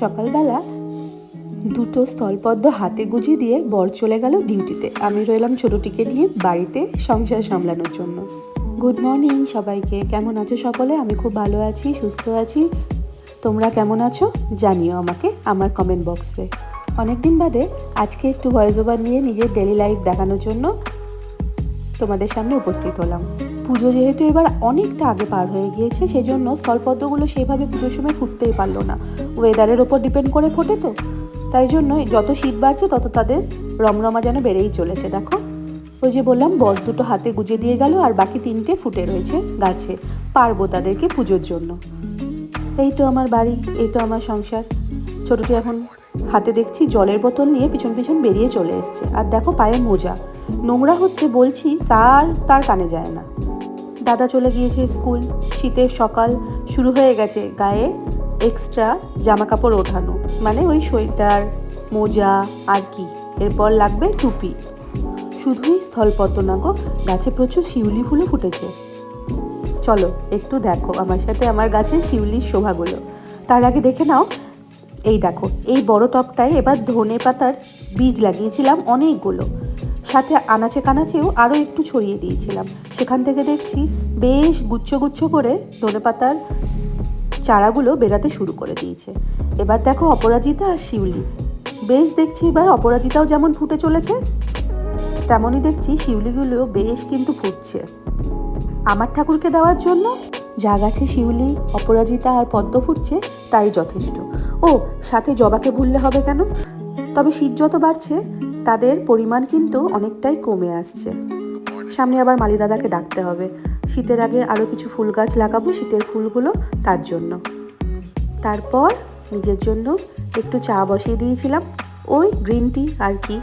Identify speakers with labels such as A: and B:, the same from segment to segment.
A: সকালবেলা দুটো স্থলপদ্ম হাতে গুজিয়ে দিয়ে বর চলে গেল ডিউটিতে। আমি রইলাম ছোটটিকে নিয়ে বাড়িতে সংসার সামলানোর জন্য। গুড মর্নিং সবাইকে, কেমন আছো সকলে? আমি খুব ভালো আছি, সুস্থ আছি। তোমরা কেমন আছো জানিও আমাকে আমার কমেন্ট বক্সে। অনেকদিন বাদে আজকে একটু ভয়েস ওভার নিয়ে নিজের ডেলি লাইফ দেখানোর জন্য তোমাদের সামনে উপস্থিত হলাম। পুজো যেহেতু এবার অনেকটা আগে পার হয়ে গিয়েছে, সেই জন্য স্থলপদ্মগুলো সেইভাবে পুজোর সময় ফুটতেই পারলো না। ওয়েদারের ওপর ডিপেন্ড করে ফোটে তো, তাই জন্য যত শীত বাড়ছে তত তাদের রমরমা যেন বেড়েই চলেছে। দেখো, ওই যে বললাম বর দুটো হাতে গুজে দিয়ে গেল, আর বাকি তিনটে ফুটে রয়েছে গাছে। পারবো তাদেরকে পুজোর জন্য। এই তো আমার বাড়ি, এই তো আমার সংসার। ছোটটি এখন হাতে দেখছি জলের বোতল নিয়ে পিছন পিছন বেরিয়ে চলে এসছে। আর দেখো পায়ে মোজা, নোংরা হচ্ছে বলছি তার কানে যায় না। দাদা চলে গিয়েছে স্কুল। শীতের সকাল শুরু হয়ে গেছে, গায়ে এক্সট্রা জামা কাপড় ওঠানো, মানে ওই সোয়েটার, মোজা আর কি, এরপর লাগবে টুপি। শুধুই স্থলপদ্ম না গো, গাছে প্রচুর শিউলি ফুলও ফুটেছে। চলো একটু দেখো আমার সাথে আমার গাছের শিউলির শোভাগুলো। তার আগে দেখে নাও, এই দেখো এই বড় টবটায় এবার ধনে পাতার বীজ লাগিয়েছিলাম অনেকগুলো, সাথে আনাচে কানাচেও আরও একটু ছড়িয়ে দিয়েছিলাম। সেখান থেকে দেখছি বেশ গুচ্ছ গুচ্ছ করে ধনে পাতার চারাগুলো বেরাতে শুরু করে দিয়েছে। এবার দেখো অপরাজিতা আর শিউলি, বেশ দেখছি এবার অপরাজিতাও যেমন ফুটে চলেছে, তেমনই দেখছি শিউলিগুলো বেশ কিন্তু ফুটছে। আমার ঠাকুরকে দেওয়ার জন্য যা গাছে শিউলি, অপরাজিতা আর পদ্ম ফুটছে তাই যথেষ্ট। ও সাথে জবাকে ভুললে হবে কেন? তবে শীত যত বাড়ছে তাদের পরিমাণ কিন্তু অনেকটাই কমে আসছে। সামনে আবার মালি দাদাকে ডাকতে হবে। শীতের আগে আরও কিছু ফুল গাছ লাগাবো, শীতের ফুলগুলো, তার জন্য। তারপর নিজের জন্য একটু চা বসিয়ে দিয়েছিলাম, ওই গ্রিন টি আর কি।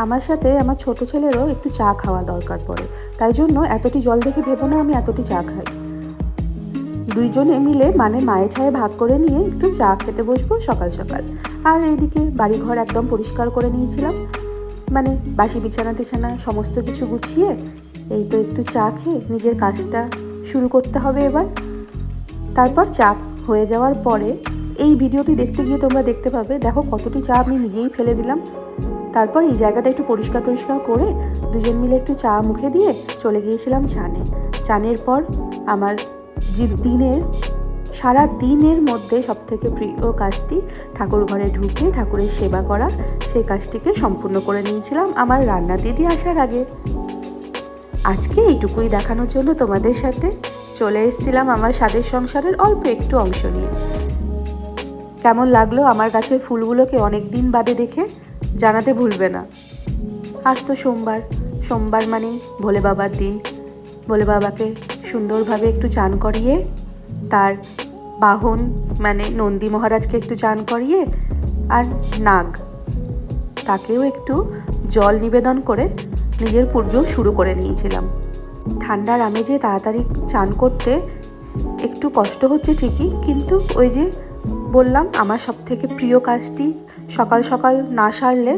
A: আমার সাথে আমার ছোট ছেলেরও একটু চা খাওয়া দরকার পড়ে, তাই জন্য এতটি জল দেখে ভেবো না আমি এতটি চা খাই। দুইজনে মিলে মানে মায়ে ছায়ে ভাগ করে নিয়ে একটু চা খেতে বসবো সকাল সকাল। আর এইদিকে বাড়িঘর একদম পরিষ্কার করে নিয়েছিলাম, মানে বাসি বিছানা টিছানা সমস্ত কিছু গুছিয়ে এই তো একটু চা খেয়ে নিজের কাজটা শুরু করতে হবে এবার। তারপর চা হয়ে যাওয়ার পরে এই ভিডিওটি দেখতে গিয়ে তোমরা দেখতে পাবে, দেখো কতটি চা আমি নিজেই ফেলে দিলাম। তারপর এই জায়গাটা একটু পরিষ্কার করে দুজন মিলে একটু চা মুখে দিয়ে চলে গিয়েছিলাম চানে। চানের পর আমার যে সারা দিনের মধ্যে সবথেকে প্রিয় কাজটি ঠাকুর ঘরে ঢুকে ঠাকুরের সেবা করা, সেই কাজটিকে সম্পূর্ণ করে নিয়েছিলাম আমার রান্না দিদি আসার আগে। আজকে এইটুকুই দেখানোর জন্য তোমাদের সাথে চলে এসেছিলাম আমার স্বাদের সংসারের অল্প একটু অংশ নিয়ে। কেমন লাগলো আমার গাছের ফুলগুলোকে অনেক দিন বাদে দেখে জানাতে ভুলবে না। আজ তো সোমবার মানেই ভোলে বাবার দিন। ভোলে বাবাকে সুন্দরভাবে একটু চান করিয়ে, তার বাহন মানে নন্দী মহারাজকে একটু চান করিয়ে, আর নাগ তাকেও একটু জল নিবেদন করে নিজের পুজো শুরু করে নিয়েছিলাম। ঠান্ডার আমেজে তাড়াতাড়ি চান করতে একটু কষ্ট হচ্ছে ঠিকই, কিন্তু ওই যে বললাম আমার সবথেকে প্রিয় কাজটি সকাল সকাল না সারলে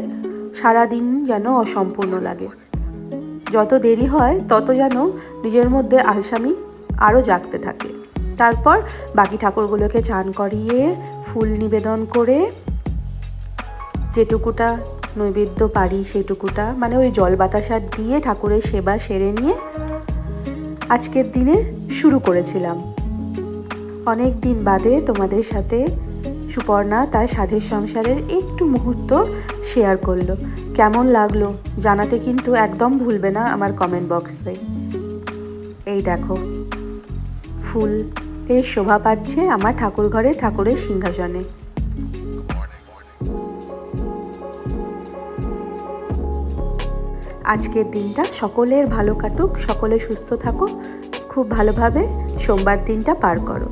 A: সারাদিন যেন অসম্পূর্ণ লাগে। যত দেরি হয় তত যেন নিজের মধ্যে আলসামি আরও জাগতে থাকে। তারপর বাকি ঠাকুরগুলোকে চান করিয়ে ফুল নিবেদন করে যেটুকুটা নৈবেদ্য পারি সেটুকুটা, মানে ওই জল বাতাসা দিয়ে ঠাকুরের সেবা সেরে নিয়ে আজকের দিনে শুরু করেছিলাম। অনেক দিন বাদে তোমাদের সাথে সুপর্ণা তার স্বাদের সংসারের একটু মুহূর্ত শেয়ার করলো। কেমন লাগলো জানাতে কিন্তু একদম ভুলবে না আমার কমেন্ট বক্সে। এই দেখো ফুলের শোভা পাচ্ছে আমার ঠাকুর ঘরে ঠাকুরের সিংহাসনে। আজকের দিনটা সকলের ভালো কাটুক, সকলে সুস্থ থাকো, খুব ভালোভাবে সোমবার দিনটা পার করো।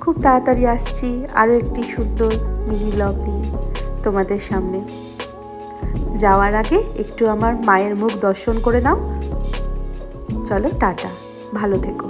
A: খুব তাড়াতাড়ি আসছি আরও একটি সুন্দর মিনি ব্লগ নিয়ে তোমাদের সামনে। যাওয়ার আগে একটু আমার মায়ের মুখ দর্শন করে নাও। চলো টাটা, ভালো থেকো।